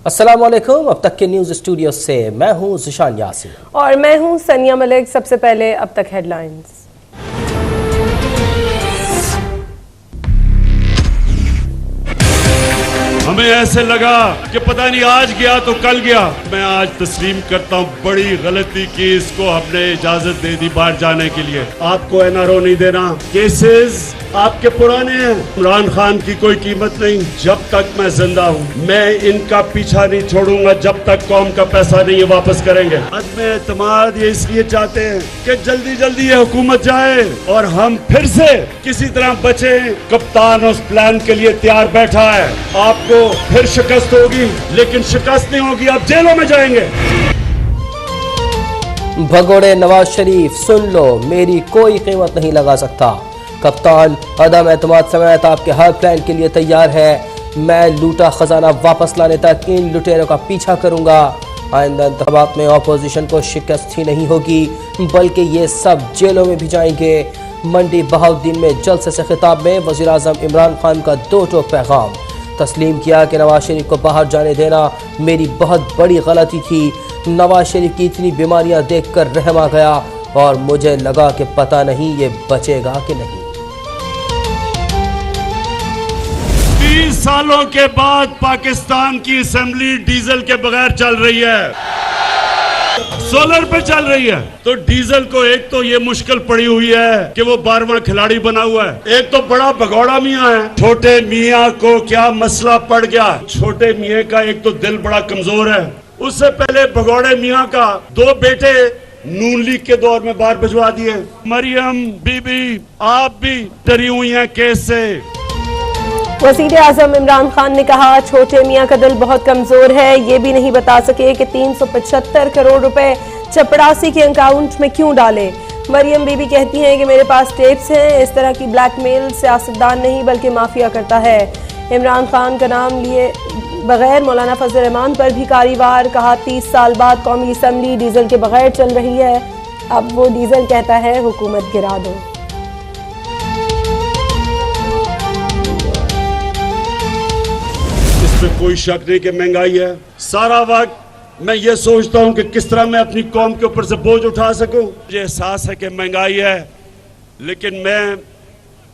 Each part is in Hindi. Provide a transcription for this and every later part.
अस्सलाम वालेकुम। अब तक के न्यूज स्टूडियो से मैं हूं ज़िशान यासिन और मैं हूं सनिया मलिक। सबसे पहले अब तक हेडलाइंस। हमें ऐसे लगा कि पता नहीं आज गया तो कल गया। मैं आज तस्लीम करता हूँ बड़ी गलती की, इसको हमने इजाजत दे दी बाहर जाने के लिए। आपको एनआरओ नहीं देना, केसेस आपके पुराने हैं। इमरान खान की कोई कीमत नहीं। जब तक मैं जिंदा हूँ मैं इनका पीछा नहीं छोड़ूंगा जब तक कौम का पैसा नहीं वापस करेंगे। अदम एतमाद ये इसलिए चाहते हैं कि जल्दी जल्दी ये हुकूमत जाए और हम फिर से किसी तरह बचे। कप्तान उस प्लान के लिए तैयार बैठा है। आपको फिर शिकस्त होगी, लेकिन शिकस्त नहीं होगी, आप जेलों में जाएंगे। भगोड़े नवाज शरीफ, सुन लो मेरी कोई कीमत नहीं लगा सकता। कप्तान अदम एतमाद समेत आपके हर प्लान के लिए तैयार है। मैं लूटा खजाना वापस लाने तक इन लुटेरों का पीछा करूंगा। आइंदा इंतखाबात में ऑपोजिशन को शिकस्त ही नहीं होगी बल्कि ये सब जेलों में भी जाएंगे। मंडी बहाउद्दीन में जलसे से खिताब में वज़ीर आज़म इमरान खान का दो टोक पैगाम। तस्लीम किया कि नवाज शरीफ को बाहर जाने देना मेरी बहुत बड़ी गलती थी। नवाज शरीफ की इतनी बीमारियां देखकर रहम आ गया और मुझे लगा कि पता नहीं ये बचेगा कि नहीं। 30 सालों के बाद पाकिस्तान की असेंबली डीजल के बगैर चल रही है, सोलर पे चल रही है। तो डीजल को एक तो ये मुश्किल पड़ी हुई है कि वो 12वां खिलाड़ी बना हुआ है। एक तो बड़ा भगौड़ा मियाँ है। छोटे मियाँ को क्या मसला पड़ गया। छोटे मियाँ का एक तो दिल बड़ा कमजोर है। उससे पहले भगौड़े मियाँ का 2 बेटे नून लीग के दौर में बाहर भिजवा दिए। मरियम बीबी आप भी डरी हुई हैं केस से। वज़ीर आज़म इमरान खान ने कहा छोटे मियाँ का दिल बहुत कमजोर है, ये भी नहीं बता सके कि 375 करोड़ रुपए चपड़ासी के अकाउंट में क्यों डाले। मरियम बीबी कहती हैं कि मेरे पास टेप्स हैं। इस तरह की ब्लैकमेल सियासतदान नहीं बल्कि माफिया करता है। इमरान खान का नाम लिए बगैर मौलाना फजल रहमान पर भी कार्यवार। कहा 30 साल बाद कौमी असम्बली डीजल के बगैर चल रही है। अब वो डीजल कहता है हुकूमत गिरा दो। इसमें कोई शक नहीं कि महंगाई है। सारा वक्त मैं ये सोचता हूँ कि किस तरह मैं अपनी कौम के ऊपर से बोझ उठा सकूं। मुझे एहसास है कि महंगाई है, लेकिन मैं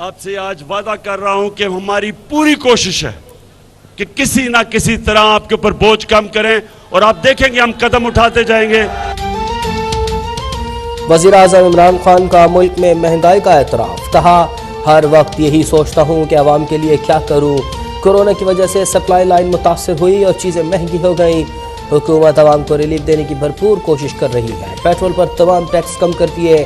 आपसे आज वादा कर रहा हूं कि हमारी पूरी कोशिश है कि किसी ना किसी तरह आपके ऊपर बोझ कम करें और आप देखेंगे हम कदम उठाते जाएंगे। वज़ीर आज़म इमरान खान का मुल्क में महंगाई का एतराफ़। कहा हर वक्त यही सोचता हूँ कि आवाम के लिए क्या करूँ। कोरोना की वजह से सप्लाई लाइन मुतासर हुई और चीज़ें महंगी हो गई। हुकूमत आवाम को रिलीफ देने की भरपूर कोशिश कर रही है। पेट्रोल पर तमाम टैक्स कम कर दिए।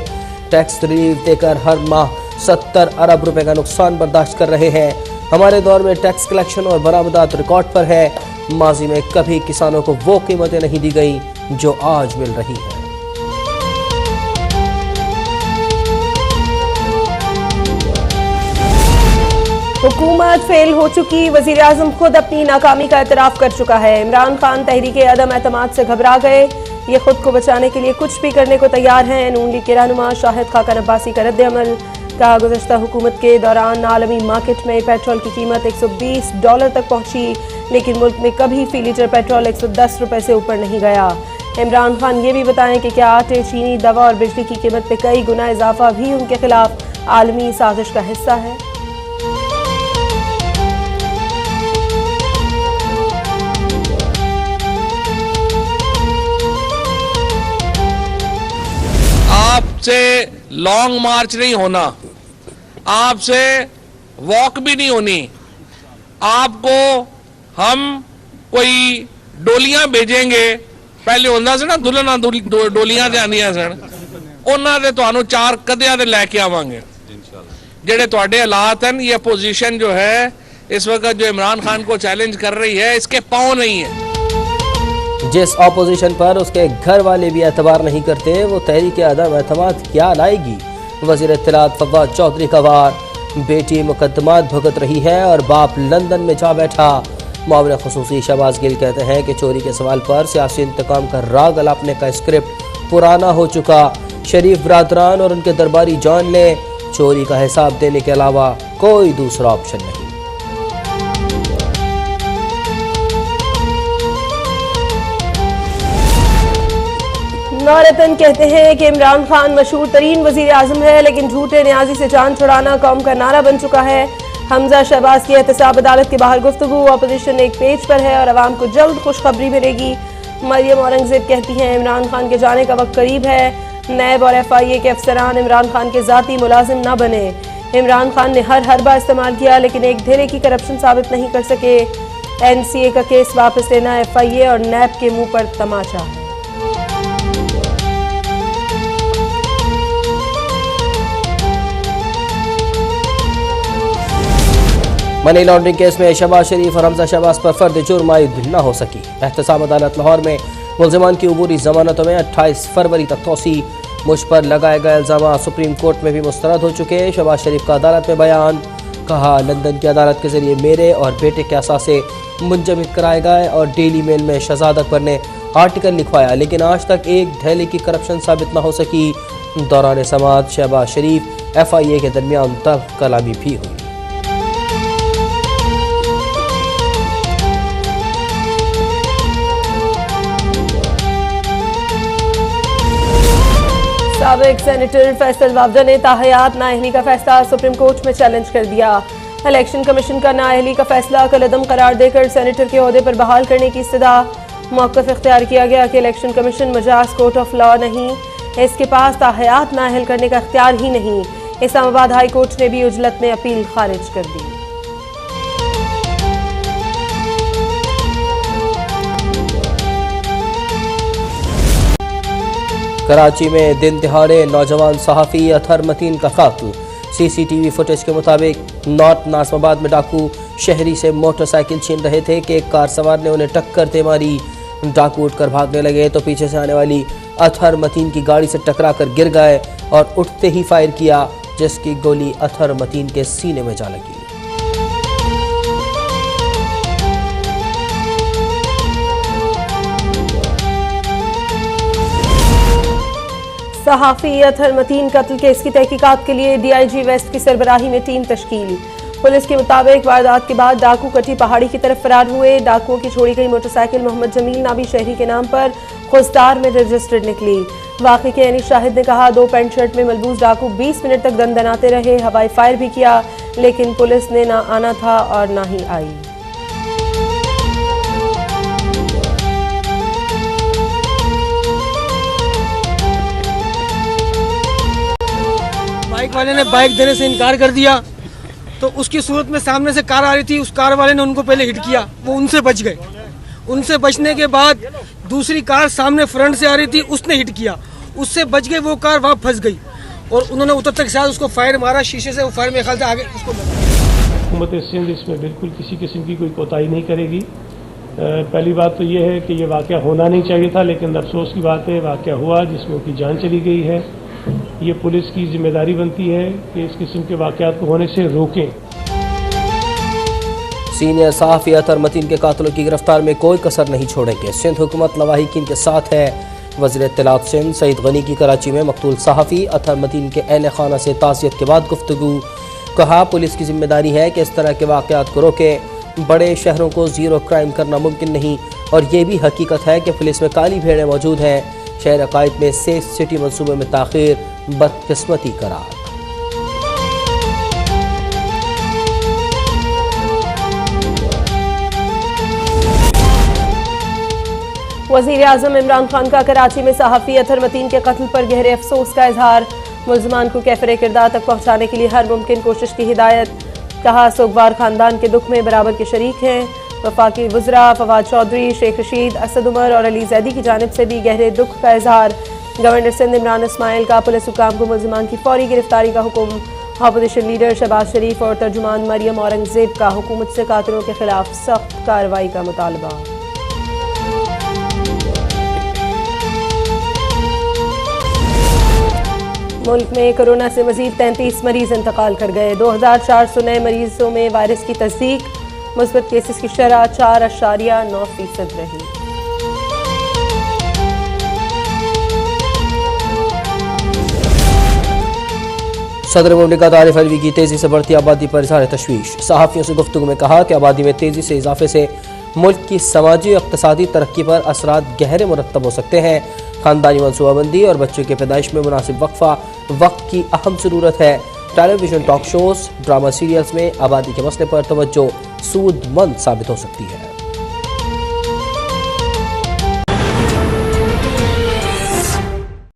टैक्स रिलीफ देकर हर माह 70 अरब रुपए का नुकसान बर्दाश्त कर रहे हैं। हमारे दौर में टैक्स कलेक्शन और बरामदात रिकॉर्ड पर है। माजी में कभी किसानों को वो कीमतें नहीं दी गई जो आज मिल रही है। हुकूमत फेल हो चुकी, वज़ीर आज़म खुद अपनी नाकामी का एतराफ़ कर चुका है। इमरान खान तहरीक अदम एतमाद से घबरा गए। ये खुद को बचाने के लिए कुछ भी करने को तैयार हैं। नून लीग के रहनुमा शाहिद खाकन अब्बासी का रद्द-ए-अमल। कहा गुज़श्ता हुकूमत के दौरान आलमी मार्केट में पेट्रोल की कीमत $120 तक पहुंची, लेकिन मुल्क में कभी फी लीटर पेट्रोल 110 रुपए से ऊपर नहीं गया। इमरान खान ये भी बताएं कि क्या आटे, चीनी, दवा और बिजली की कीमत में कई गुना इजाफा भी उनके खिलाफ आलमी साजिश का हिस्सा है। आपसे लॉन्ग मार्च नहीं होना, आपसे वॉक भी नहीं होनी। आपको हम कोई डोलियां भेजेंगे। पहले होंदा सी ना दुल्हना डोलियां ते आंदियां सन, उन्हां दे तुहानू 4 कदियां ते लैके आवांगे। जेडे तुहाडे हालात हैं, ये अपोजिशन जो है इस वक्त जो इमरान खान को चैलेंज कर रही है, इसके पांव नहीं है। जिस ऑपोजिशन पर उसके घर वाले भी एतबार नहीं करते, वो तहरीक अदम एतमाद क्या लाएगी। वज़ीर इत्तलात फवाद चौधरी का वार। बेटी मुकदमात भुगत रही है और बाप लंदन में जा बैठा। मामले खुसूसी शहबाज गिल कहते हैं कि चोरी के सवाल पर सियासी इंतकाम का राग अलापने का स्क्रिप्ट पुराना हो चुका। शरीफ बरादरान और उनके दरबारी जान ले, चोरी का हिसाब देने के अलावा कोई दूसरा ऑप्शन नहीं। नौरतन कहते हैं कि इमरान खान मशहूर तरीन वजीर आजम है, लेकिन झूठे न्याजी से जान छुड़ाना कौम का नारा बन चुका है। हमजा शहबाज की एहतसाब अदालत के बाहर गुफ्तगू, अपोजिशन एक पेज पर है और अवाम को जल्द खुशखबरी मिलेगी। मरियम औरंगजेब कहती हैं इमरान खान के जाने का वक्त करीब है। नैब और FIA के अफसरान इमरान खान के जाती मुलाजिम न बने। इमरान खान ने हर हरबा इस्तेमाल किया लेकिन एक धेरे की करप्शन साबित नहीं कर सके। NCA का केस वापस लेना FIA और नैब के मुंह पर तमाचा है। मनी लॉन्ड्रिंग केस में शहबाज शरीफ और हमजा शहबाज पर फर्द जुर्म आयद न हो सकी। एहतसाब अदालत लाहौर में मुल्ज़िमान की अबूरी जमानतों में 28 फरवरी तक तोसी। मुझ पर लगाए गए इल्ज़ाम सुप्रीम कोर्ट में भी मुस्तरद हो चुके। शहबाज शरीफ का अदालत में बयान, कहा लंदन की अदालत के जरिए मेरे और बेटे के असासे मुंजमद कराए गए और डेली मेल में शहजाद अकबर ने आर्टिकल लिखवाया, लेकिन आज तक एक ढेले की करप्शन साबित न हो सकी। दौरान समाअत शहबाज शरीफ FIA के दरमियान तल्ख कलामी भी हुई। साबिक सेनेटर फैसल वावदा ने ताहयात नाअहली का फैसला सुप्रीम कोर्ट में चैलेंज कर दिया। इलेक्शन कमीशन का नाअहली का फैसला कलअदम करार देकर सेनेटर के ओहदे पर बहाल करने की इस्तदा। मौक़िफ़ इख्तियार किया गया कि election commission Majaz court of law नहीं, इसके पास ताहयात नाअहल करने का इख्तियार ही नहीं। इस्लामाबाद हाई कोर्ट ने भी उजलत में अपील खारिज कर दी। कराची में दिन दिहाड़े नौजवान सहाफ़ी अतहर मतीन का कातिल। CCTV फुटेज के मुताबिक नॉर्थ नाज़िमाबाद में डाकू शहरी से मोटरसाइकिल छीन रहे थे कि एक कार सवार ने उन्हें टक्कर दे मारी। डाकू उठकर भागने लगे तो पीछे से आने वाली अतहर मतीन की गाड़ी से टकरा कर गिर गए और उठते ही फायर किया, जिसकी गोली अतहर मतीन के सीने में जा लगी। सहाफ़ी अतहर मतीन कत्ल केस की तहकीकात के लिए DIG वेस्ट की सरबराही में टीम तश्कील। पुलिस के मुताबिक वारदात के बाद डाकू कटी पहाड़ी की तरफ फरार हुए। डाकुओं की छोड़ी गई मोटरसाइकिल मोहम्मद जमील नाबी शहरी के नाम पर खुजदार में रजिस्टर्ड निकली। वाक़े के यानी शाहिद ने कहा 2 पैंट शर्ट में मलबूस डाकू 20 मिनट तक दंदनाते रहे, हवाई फायर भी किया, लेकिन पुलिस ने ना आना था और ना ही आई। बाइक वाले ने बाइक देने से इनकार कर दिया, तो उसकी सूरत में सामने से कार आ रही थी, उस कार वाले ने उनको पहले हिट किया, वो उनसे बच गए। उनसे बचने के बाद दूसरी कार सामने फ्रंट से आ रही थी, उसने हिट किया, उससे बच गई, वो कार वहाँ फंस गई और उन्होंने उतर तक साथ उसको फायर मारा शीशे से, वो फायर में ख्याल से आगे उसको हुकूमत सिंध इसमें बिल्कुल किसी किस्म की कोई कोताही नहीं करेगी। पहली बात तो ये है कि ये वाक़या होना नहीं चाहिए था, लेकिन अफसोस की बात है वाक़या हुआ जिसमें उनकी जान चली गई है। ये पुलिस की जिम्मेदारी बनती है कि इस किस्म के वाक़यात को होने से रोकें। सीनियर सहाफ़ी अतहर मतीन के कातिलों की गिरफ्तार में कोई कसर नहीं छोड़ेंगे। सिंध हुकूमत लवाहिकीन के साथ है। वज़ीर इत्तलात सिंध सईद गनी की कराची में मकतूल सहाफ़ी अतहर मतीन के अहल खाना से ताज़ियत के बाद गुफ्तगू। कहा पुलिस की जिम्मेदारी है कि इस तरह के वाक़यात को रोके। बड़े शहरों को ज़ीरो क्राइम करना मुमकिन नहीं और ये भी हकीकत है कि पुलिस में काली भेड़ें मौजूद हैं। शहर अकायद में सेफ सिटी मनसूबे में ताख़ीर बदकिस्मती करार। वज़ीर आज़म इमरान खान का कराची में सहाफ़ी अतहर मतीन के कत्ल पर गहरे अफसोस का इजहार। मुल्ज़िमान को कैफरे किरदार तक पहुँचाने के लिए हर मुमकिन कोशिश की हिदायत। कहा सोगवार खानदान के दुख में बराबर के शरीक हैं। वफाकी वज़रा फवाद चौधरी, शेख रशीद, असद उमर और अली जैदी की जानिब से भी गहरे दुख का इजहार। गवर्नर सिंध इमरान इस्माइल का पुलिस हुकाम को मुल्ज़िमान की फौरी गिरफ्तारी का हुक्म। अपोजिशन लीडर शहबाज शरीफ और तर्जुमान मरियम औरंगजेब का हुकूमत से कातिलों के खिलाफ सख्त कार्रवाई का मुतालबा। मुल्क में कोरोना से मजीद 33 मरीज इंतकाल कर गए। 2400 नए मरीजों में वायरस की तस्दीक। मुस्बत केसेस की शरह 4.9% रही। सदर मुमलिकत आरिफ अलवी की तेजी से बढ़ती आबादी पर इज़हार तशवीश। सहाफ़ियों से गुफ्तगू में कहा कि आबादी में तेजी से इजाफे से मुल्क की समाजी और इक़्तिसादी तरक्की पर असरात गहरे मुरत्तब हो सकते हैं। खानदानी मनसूबाबंदी और बच्चे के पैदाइश में मुनासिब वक्फा वक्त की अहम ज़रूरत है। Television talk shows, drama serials में आबादी के मसले पर तवज्जो सूदमंद साबित हो सकती है।